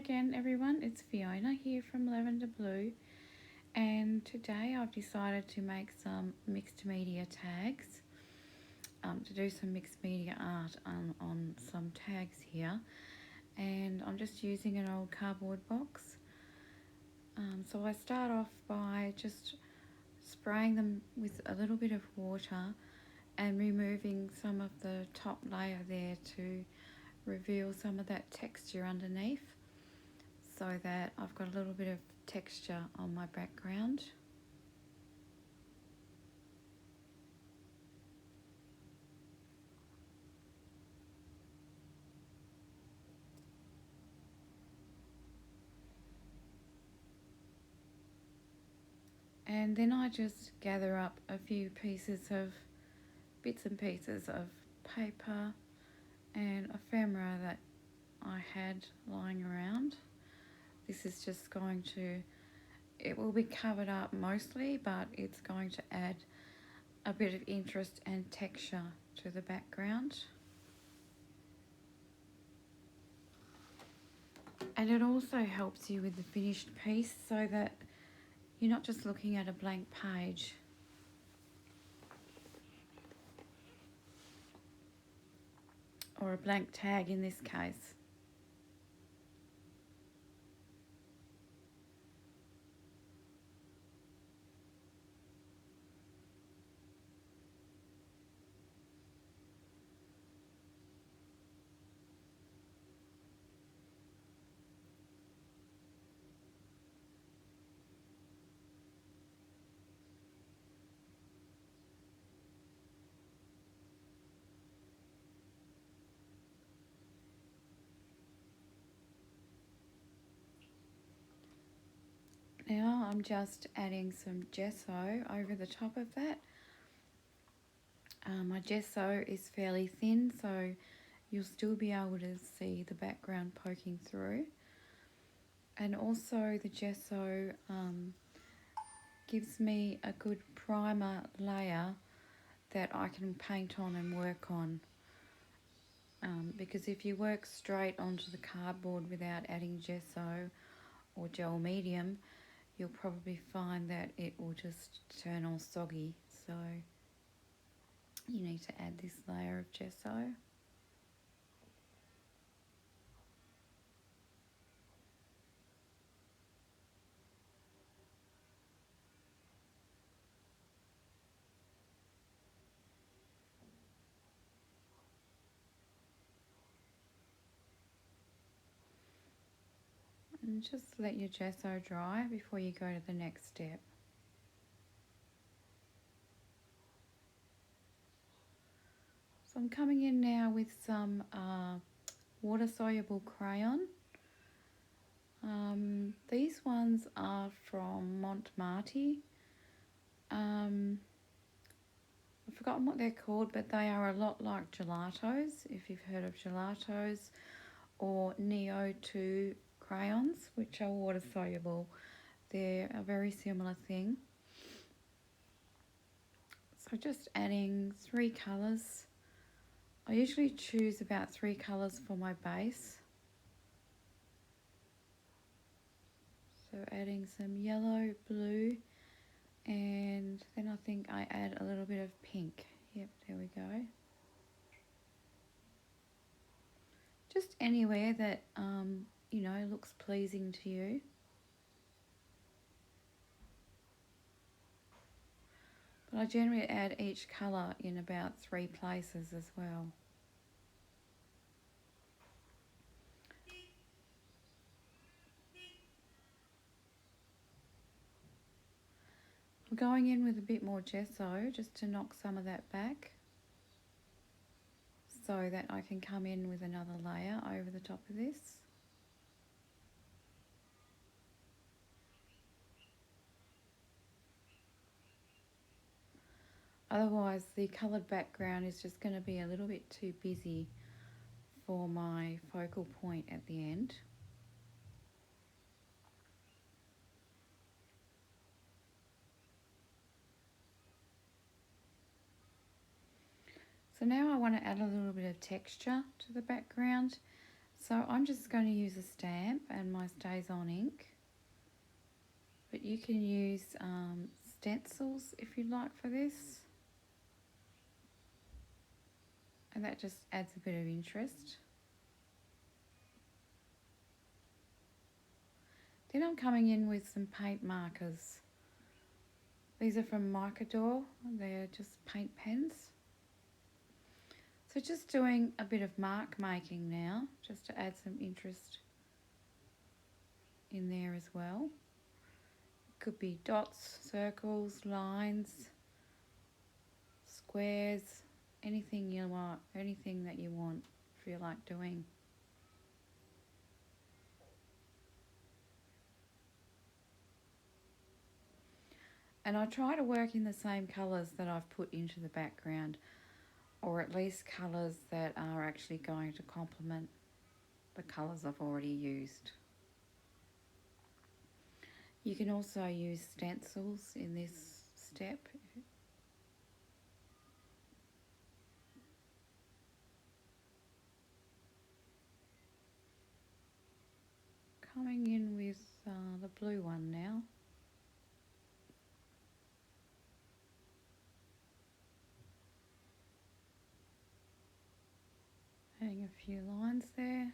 again everyone, it's Fiona here from Lavender Blue, and today I've decided to make some mixed media tags, to do some mixed media art on some tags here, and I'm just using an old cardboard box. So I start off by just spraying them with a little bit of water and removing some of the top layer there to reveal some of that texture underneath, so that I've got a little bit of texture on my background. And then I just gather up a few bits and pieces of paper and ephemera that I had lying around. This is just going to, it will be covered up mostly, but it's going to add a bit of interest and texture to the background. And it also helps you with the finished piece so that you're not just looking at a blank page. Or a blank tag in this case. Now I'm just adding some gesso over the top of that. My gesso is fairly thin, so you'll still be able to see the background poking through. And also the gesso gives me a good primer layer that I can paint on and work on. Because if you work straight onto the cardboard without adding gesso or gel medium, you'll probably find that it will just turn all soggy. So you need to add this layer of gesso. And just let your gesso dry before you go to the next step. So I'm coming in now with some water-soluble crayon. These ones are from Montmartre. I've forgotten what they're called, but they are a lot like gelatos, if you've heard of gelatos, or Neo 2 crayons, which are water-soluble. They're a very similar thing. So just adding 3 colours. I usually choose about 3 colours for my base. So adding some yellow, blue, and then I think I add a little bit of pink. Yep, there we go. Just anywhere that, you know, looks pleasing to you. But I generally add each colour in about 3 places as well. I'm going in with a bit more gesso just to knock some of that back, so that I can come in with another layer over the top of this. Otherwise the coloured background is just going to be a little bit too busy for my focal point at the end. So now I want to add a little bit of texture to the background. So I'm just going to use a stamp and my Stays On ink, but you can use stencils if you'd like for this, and that just adds a bit of interest. Then I'm coming in with some paint markers. These are from Micador, they're just paint pens. So just doing a bit of mark making now, just to add some interest in there as well. It could be dots, circles, lines, squares, anything you want, anything that you want, feel like doing. And I try to work in the same colours that I've put into the background, or at least colours that are actually going to complement the colours I've already used. You can also use stencils in this step. Coming in with the blue one now. Adding a few lines there.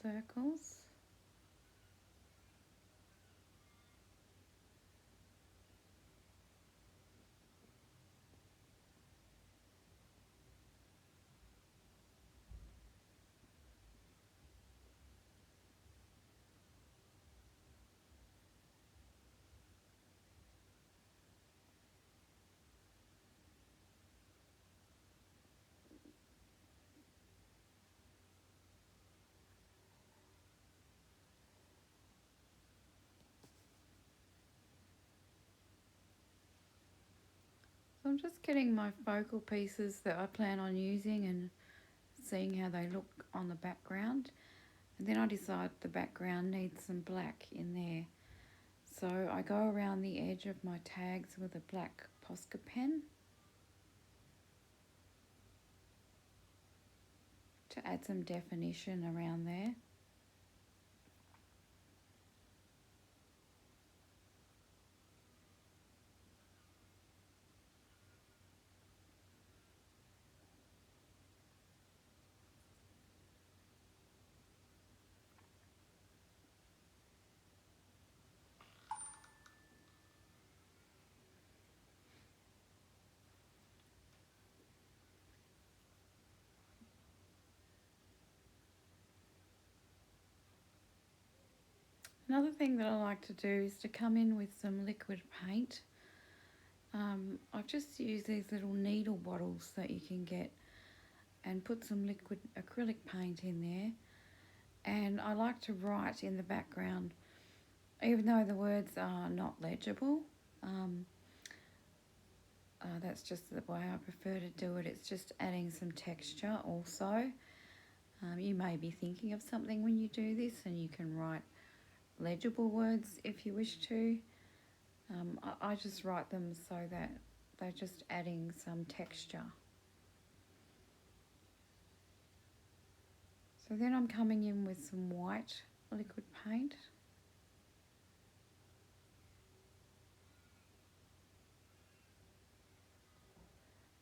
Circles. So I'm just getting my focal pieces that I plan on using and seeing how they look on the background. And then I decide the background needs some black in there. So I go around the edge of my tags with a black Posca pen to add some definition around there. Another thing that I like to do is to come in with some liquid paint. I've just used these little needle bottles that you can get and put some liquid acrylic paint in there. And I like to write in the background, even though the words are not legible. That's just the way I prefer to do it. It's just adding some texture also. You may be thinking of something when you do this, and you can write legible words if you wish to. I just write them so that they're just adding some texture. So then I'm coming in with some white liquid paint.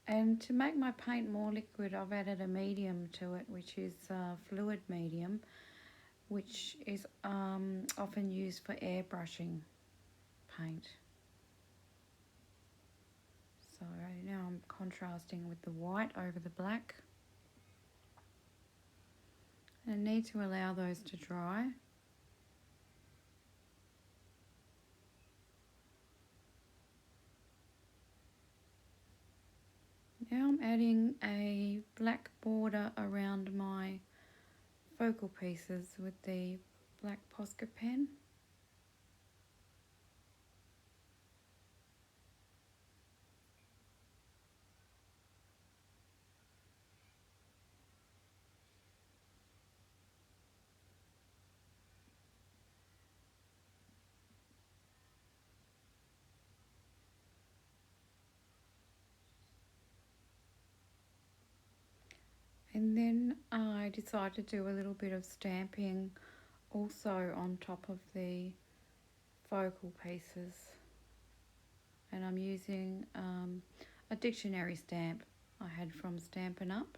And to make my paint more liquid, I've added a medium to it, which is fluid medium, which is often used for airbrushing paint. So now I'm contrasting with the white over the black. And I need to allow those to dry. Now I'm adding a black border around my focal pieces with the black Posca pen. And then I decided to do a little bit of stamping also on top of the focal pieces. And I'm using a dictionary stamp I had from Stampin' Up.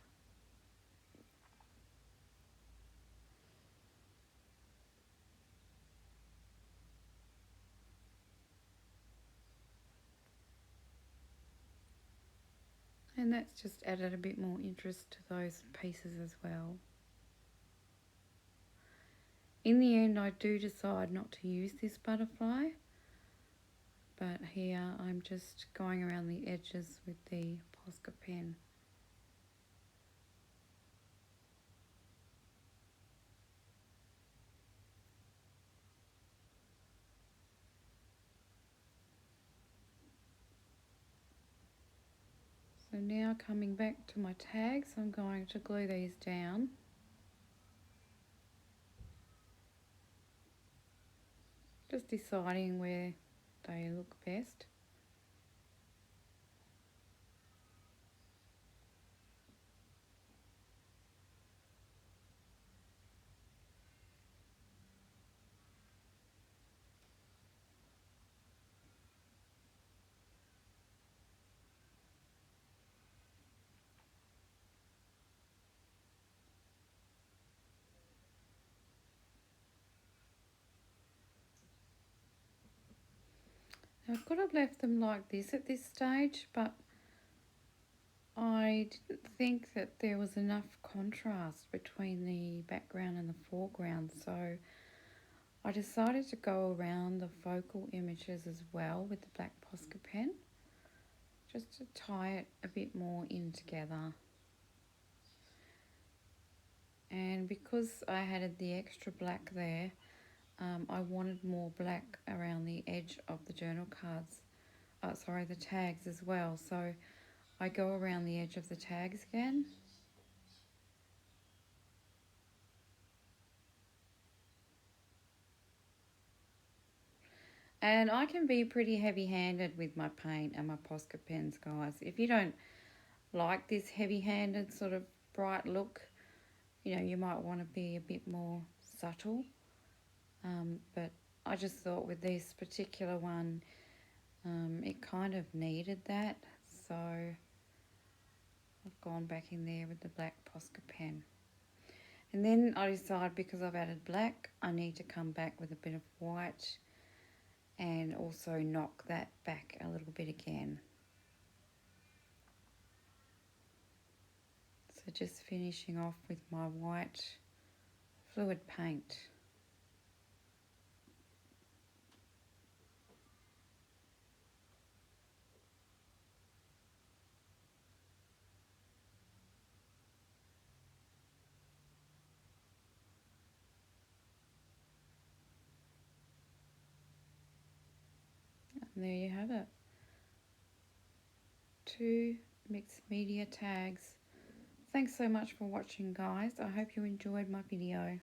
And that's just added a bit more interest to those pieces as well. In the end, I do decide not to use this butterfly, but here I'm just going around the edges with the Posca pen. So now coming back to my tags, I'm going to glue these down. Just deciding where they look best. Now, I could have left them like this at this stage, but I didn't think that there was enough contrast between the background and the foreground, so I decided to go around the focal images as well with the black Posca pen, just to tie it a bit more in together. And because I added the extra black there, I wanted more black around the edge of the journal cards, the tags as well. So I go around the edge of the tags again. And I can be pretty heavy-handed with my paint and my Posca pens, guys. If you don't like this heavy-handed sort of bright look, you might want to be a bit more subtle. But I just thought with this particular one, it kind of needed that. So I've gone back in there with the black Posca pen. And then I decide, because I've added black, I need to come back with a bit of white and also knock that back a little bit again. So just finishing off with my white fluid paint. And there you have it. 2 mixed media tags. Thanks so much for watching, guys. I hope you enjoyed my video.